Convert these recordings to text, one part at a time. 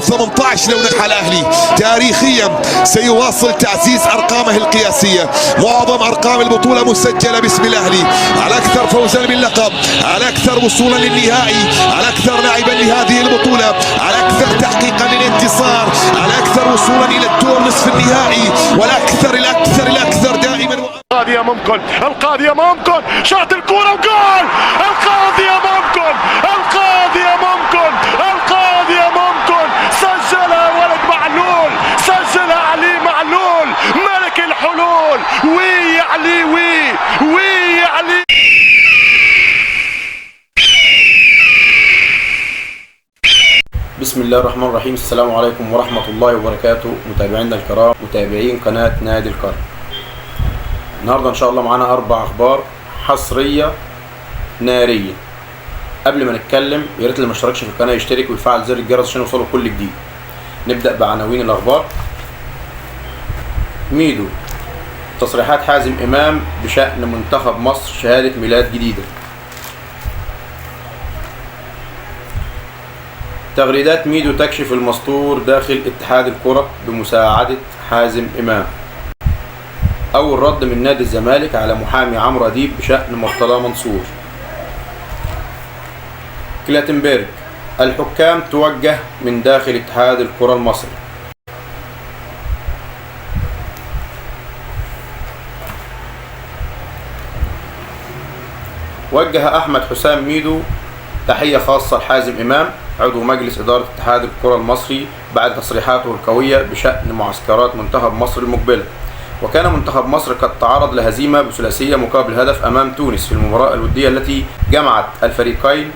18 لو نجح الاهلي تاريخيا سيواصل تعزيز ارقامه القياسيه، معظم ارقام البطوله مسجله باسم الاهلي، على اكثر فوزا باللقب، على اكثر وصولا للنهائي، على اكثر لاعبا لهذه البطوله، على اكثر تحقيقا للانتصار، على اكثر وصولا الى الدور نصف النهائي، والاكثر الاكثر الاكثر دائما. القاضية ممكن، القاضية ممكن، شاط الكرة وجول، القاضية ممكن، القاضية ممكن، القاضية ممكن، سجلها ولد معلول، سجلها علي معلول، ملك الحلول، وي علي وي علي. بسم الله الرحمن الرحيم. السلام عليكم ورحمة الله وبركاته، متابعينا الكرام، متابعين قناة نادي القرن. النهارده ان شاء الله معانا 4 اخبار حصريه ناريه. قبل ما نتكلم يا ريت اللي ما اشتركش في القناه يشترك ويفعل زر الجرس عشان يوصله كل جديد. نبدا بعناوين الاخبار. ميدو: تصريحات حازم امام بشان منتخب مصر شهاده ميلاد جديده. تغريدات ميدو تكشف المستور داخل اتحاد الكره بمساعده حازم امام. أول رد من نادي الزمالك على محامي عمرو أديب بشأن مرتضى منصور. كلاتنبرج: الحكام توجه من داخل اتحاد الكرة المصري. وجه أحمد حسام ميدو تحية خاصة لحازم إمام عضو مجلس إدارة اتحاد الكرة المصري بعد تصريحاته القوية بشأن معسكرات منتخب مصر المقبلة. وكان منتخب مصر قد تعرض لهزيمة بثلاثية مقابل هدف أمام تونس في المباراة الودية التي جمعت الفريقين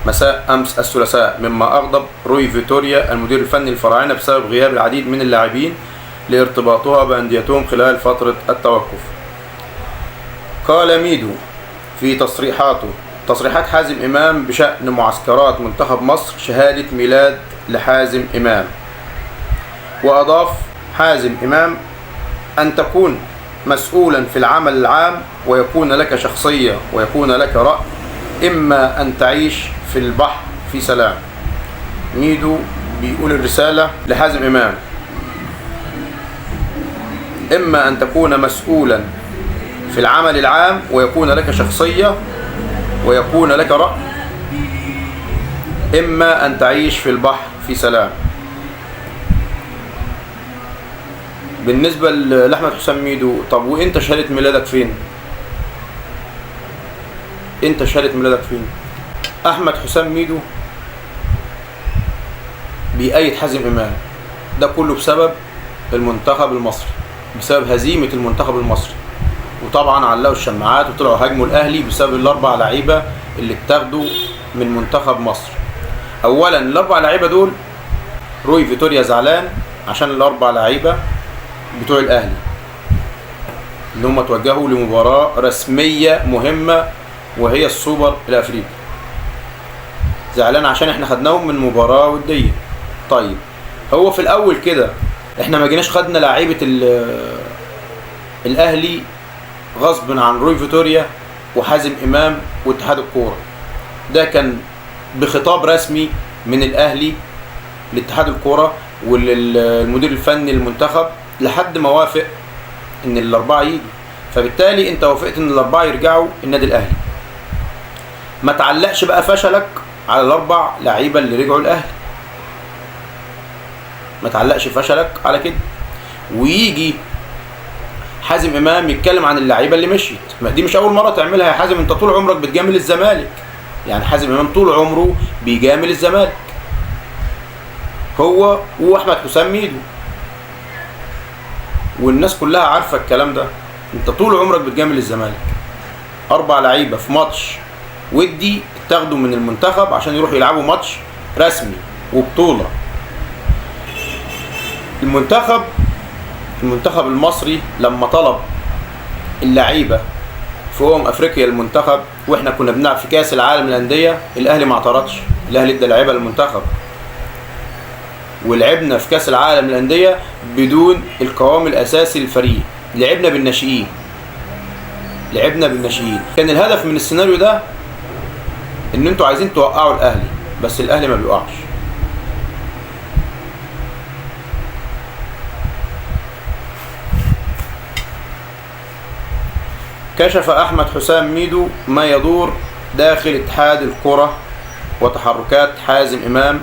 مساء أمس الثلاثاء، مما أغضب روي فيتوريا المدير الفني للفراعنة بسبب غياب العديد من اللاعبين لارتباطها بأنديتهم خلال فترة التوقف. قال ميدو في تصريحاته: تصريحات حازم إمام بشأن معسكرات منتخب مصر شهادة ميلاد لحازم إمام. وأضاف حازم إمام: أن تكون مسؤولا في العمل العام ويكون لك شخصية ويكون لك رأي، إما أن تعيش في البحر في سلام. ميدو بيقول الرسالة لحازم إمام: إما أن تكون مسؤولا في العمل العام ويكون لك شخصية ويكون لك رأي، إما أن تعيش في البحر في سلام. بالنسبة لأحمد حسام ميدو: طب وانت شهادة ميلادك فين؟ انت شهادة ميلادك فين؟ أحمد حسام ميدو بيأيد حازم إمام، ده كله بسبب المنتخب المصري، بسبب هزيمة المنتخب المصري. وطبعا علقوا الشماعات وطلعوا هاجموا الأهلي بسبب ال4 لعيبة اللي اتاخدوا من منتخب مصر. أولا ال4 لعيبة دول روي فيتوريا زعلان عشان ال4 لعيبة بتوع الأهلي اللي هم توجهوا لمباراة رسمية مهمة وهي السوبر الأفريقي. زعلان عشان احنا خدناهم من مباراة ودية. طيب هو في الأول كده احنا ما جيناش خدنا لعيبة الأهلي غصب عن روي فيتوريا وحازم إمام واتحاد الكورة. ده كان بخطاب رسمي من الأهلي لاتحاد الكورة والمدير الفني للمنتخب لحد ما وافق ان ال4 يجي. فبالتالي انت وافقت ان ال4 يرجعوا النادي الاهلي. ما تعلقش بقى فشلك على ال4 لعيبه اللي رجعوا الاهلي، ما تعلقش فشلك على كده. ويجي حازم امام يتكلم عن اللعيبه اللي مشيت. ما دي مش اول مره تعملها يا حازم، انت طول عمرك بتجامل الزمالك. يعني حازم امام طول عمره بيجامل الزمالك، هو واحمد حسام ميدو، والناس كلها عارفه الكلام ده. انت طول عمرك بتجامل الزمالك. 4 لعيبه في ماتش ودي اتاخدوا من المنتخب عشان يروحوا يلعبوا ماتش رسمي وبطوله. المنتخب المصري لما طلب اللعيبه في افريقيا المنتخب، واحنا كنا بنلعب في كاس العالم للانديه، الاهلي ما اعترضش. الاهلي ادى لعيبه للمنتخب ولعبنا في كاس العالم للانديه بدون القوام الاساسي للفريق. لعبنا بالناشئين. كان الهدف من السيناريو ده ان انتوا عايزين توقعوا الاهلي، بس الاهلي ما بيوقعش. كشف أحمد حسام ميدو ما يدور داخل اتحاد الكرة وتحركات حازم إمام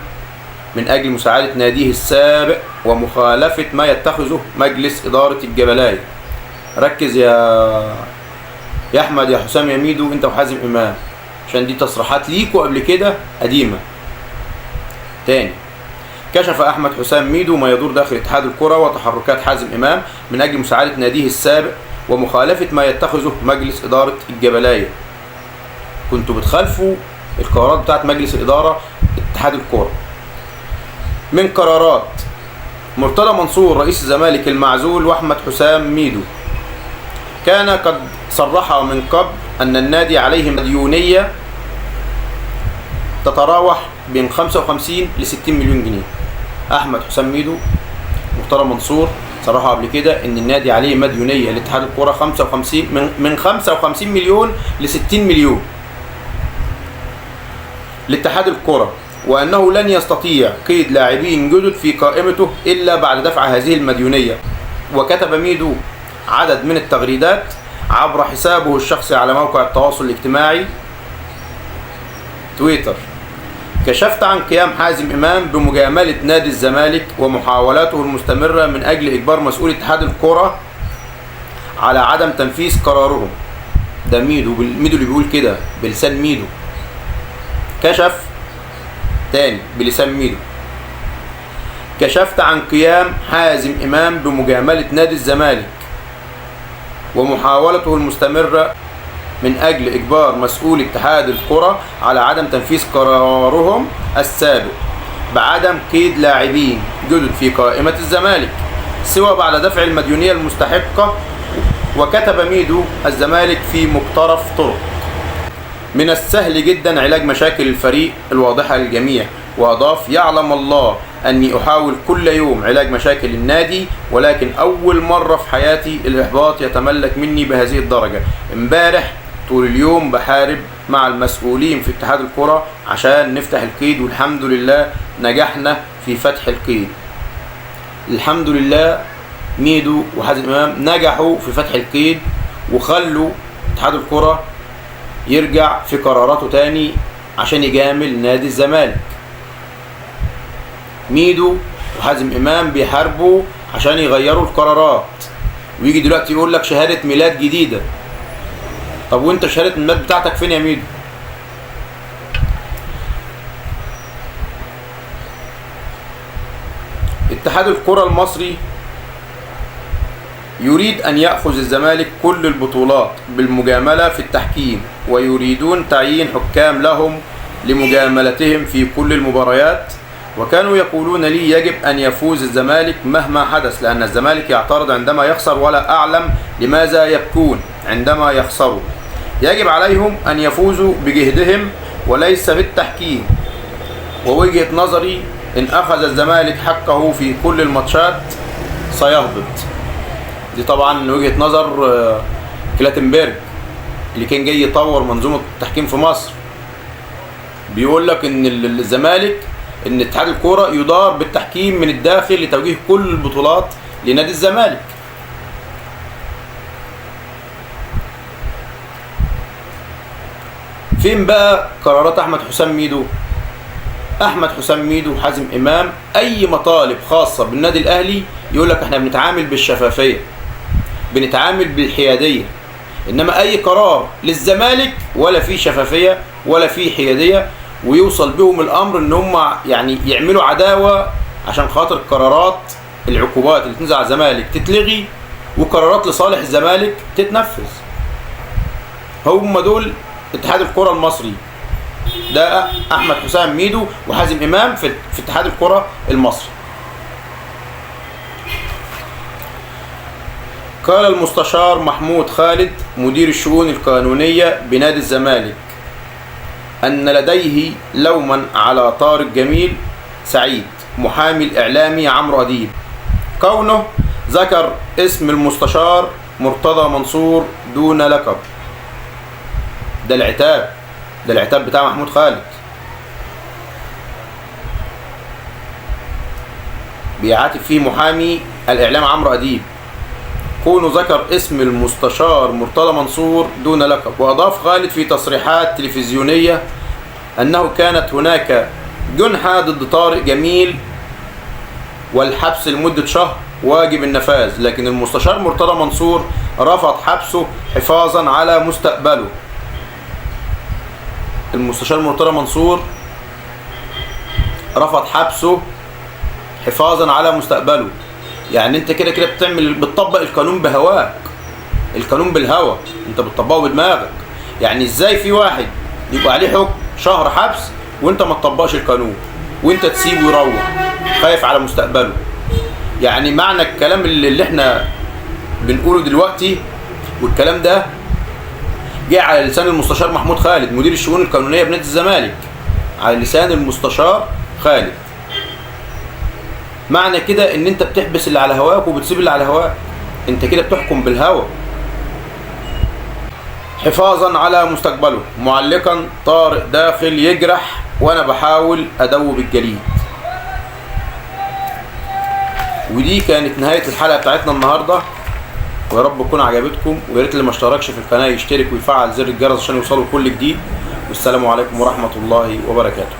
من أجل مساعدة ناديه السابق ومخالفة ما يتخذه مجلس إدارة الجبلاية. ركز يا أحمد يا حسام يا ميدو أنت وحازم إمام، عشان دي تصريحات ليكوا قبل كده قديمة. تاني، كشف أحمد حسام ميدو ما يدور داخل اتحاد الكرة وتحركات حازم إمام من أجل مساعدة ناديه السابق ومخالفة ما يتخذه مجلس إدارة الجبلاية. كنتوا بتخالفوا القرارات بتاعت مجلس الإدارة اتحاد الكرة. من قرارات: مرتضى منصور رئيس الزمالك المعزول وأحمد حسام ميدو كان قد صرح من قبل أن النادي عليه مديونية تتراوح بين 55 ل 60 مليون جنيه. أحمد حسام ميدو مرتضى منصور صرحوا قبل كده ان النادي عليه مديونيه لاتحاد الكوره 55 من 55 مليون ل 60 مليون لاتحاد الكوره، وانه لن يستطيع قيد لاعبين جدد في قائمته الا بعد دفع هذه المديونيه. وكتب ميدو عدد من التغريدات عبر حسابه الشخصي على موقع التواصل الاجتماعي تويتر: كشفت عن قيام حازم إمام بمجاملة نادي الزمالك ومحاولاته المستمرة من أجل إجبار مسؤول اتحاد الكرة على عدم تنفيذ قرارهم. ده ميدو اللي بيقول كده بلسان ميدو. كشف تاني بلسان ميدو: كشفت عن قيام حازم إمام بمجاملة نادي الزمالك ومحاولته المستمرة من أجل إجبار مسؤول اتحاد الكرة على عدم تنفيذ قرارهم السابق بعدم قيد لاعبين جدد في قائمة الزمالك سوى بعد دفع المديونية المستحقة. وكتب ميدو: الزمالك في مقترف طرق. من السهل جدا علاج مشاكل الفريق الواضحة للجميع. وأضاف: يعلم الله أني أحاول كل يوم علاج مشاكل النادي، ولكن أول مرة في حياتي الإحباط يتملك مني بهذه الدرجة. امبارح طول اليوم بحارب مع المسؤولين في اتحاد الكرة عشان نفتح القيد، والحمد لله نجحنا في فتح القيد. الحمد لله ميدو وحازم إمام نجحوا في فتح القيد وخلوا اتحاد الكرة يرجع في قراراته تاني عشان يجامل نادي الزمالك. ميدو وحازم إمام بيحاربوا عشان يغيروا القرارات، ويجي دلوقتي يقول لك شهادة ميلاد جديدة. طب وانت شهادة الميلاد بتاعتك فين يا ميدو؟ اتحاد الكرة المصري يريد أن يأخذ الزمالك كل البطولات بالمجاملة في التحكيم، ويريدون تعيين حكام لهم لمجاملتهم في كل المباريات. وكانوا يقولون لي يجب أن يفوز الزمالك مهما حدث، لأن الزمالك يعترض عندما يخسر ولا أعلم لماذا يبكون عندما يخسروا. يجب عليهم أن يفوزوا بجهدهم وليس بالتحكيم. ووجهة نظري إن أخذ الزمالك حقه في كل الماتشات سيهبط. دي طبعا وجهة نظر كلاتنبرج اللي كان جاي يطور منظومة التحكيم في مصر. بيقول لك إن الزمالك إن اتحاد الكرة يدار بالتحكيم من الداخل لتوجيه كل البطولات لنادي الزمالك. فين بقى قرارات أحمد حسام ميدو؟ أحمد حسام ميدو وحازم إمام أي مطالب خاصة بالنادي الأهلي يقول لك إحنا بنتعامل بالشفافية، بنتعامل بالحيادية. إنما أي قرار للزمالك ولا فيه شفافية ولا فيه حيادية، ويوصل بهم الأمر إن هم يعني يعملوا عداوة عشان خاطر قرارات العقوبات اللي تنزل على الزمالك تتلغي وقرارات لصالح الزمالك تتنفذ. هم دول اتحاد الكرة المصري. ده أحمد حسام ميدو وحازم إمام في اتحاد الكرة المصري. قال المستشار محمود خالد مدير الشؤون القانونية بنادي الزمالك أن لديه لوما على طارق جميل سعيد محامي الإعلامي عمرو أديب، كونه ذكر اسم المستشار مرتضى منصور دون لقب. ده العتاب بتاع محمود خالد. بيعاتب فيه محامي الإعلام عمرو أديب كونه ذكر اسم المستشار مرتضى منصور دون لقب. وأضاف خالد في تصريحات تلفزيونية أنه كانت هناك جنحة ضد طارق جميل والحبس لمدة شهر واجب النفاذ، لكن المستشار مرتضى منصور رفض حبسه حفاظا على مستقبله. المستشار مرتضى منصور رفض حبسه حفاظا على مستقبله. يعني انت كده كده بتطبق القانون بهواك، القانون بالهوا، انت بتطبقه بدماغك. يعني ازاي في واحد يبقى عليه حكم شهر حبس وانت ما تطبقش القانون وانت تسيبه يروح خايف على مستقبله؟ يعني معنى الكلام اللي احنا بنقوله دلوقتي، والكلام ده جاء على لسان المستشار محمود خالد مدير الشؤون القانونية بنادي الزمالك، على لسان المستشار خالد. معنى كده ان انت بتحبس اللي على هواك وبتسيب اللي على هواك، انت كده بتحكم بالهوا. حفاظا على مستقبله. معلقا: طارق داخل يجرح وانا بحاول ادوب الجليد. ودي كانت نهاية الحلقة بتاعتنا النهاردة، ويا رب تكون عجبتكم، ويا ريت اللي ما اشتركش في القناة يشترك ويفعل زر الجرس عشان يوصلوا كل جديد. والسلام عليكم ورحمة الله وبركاته.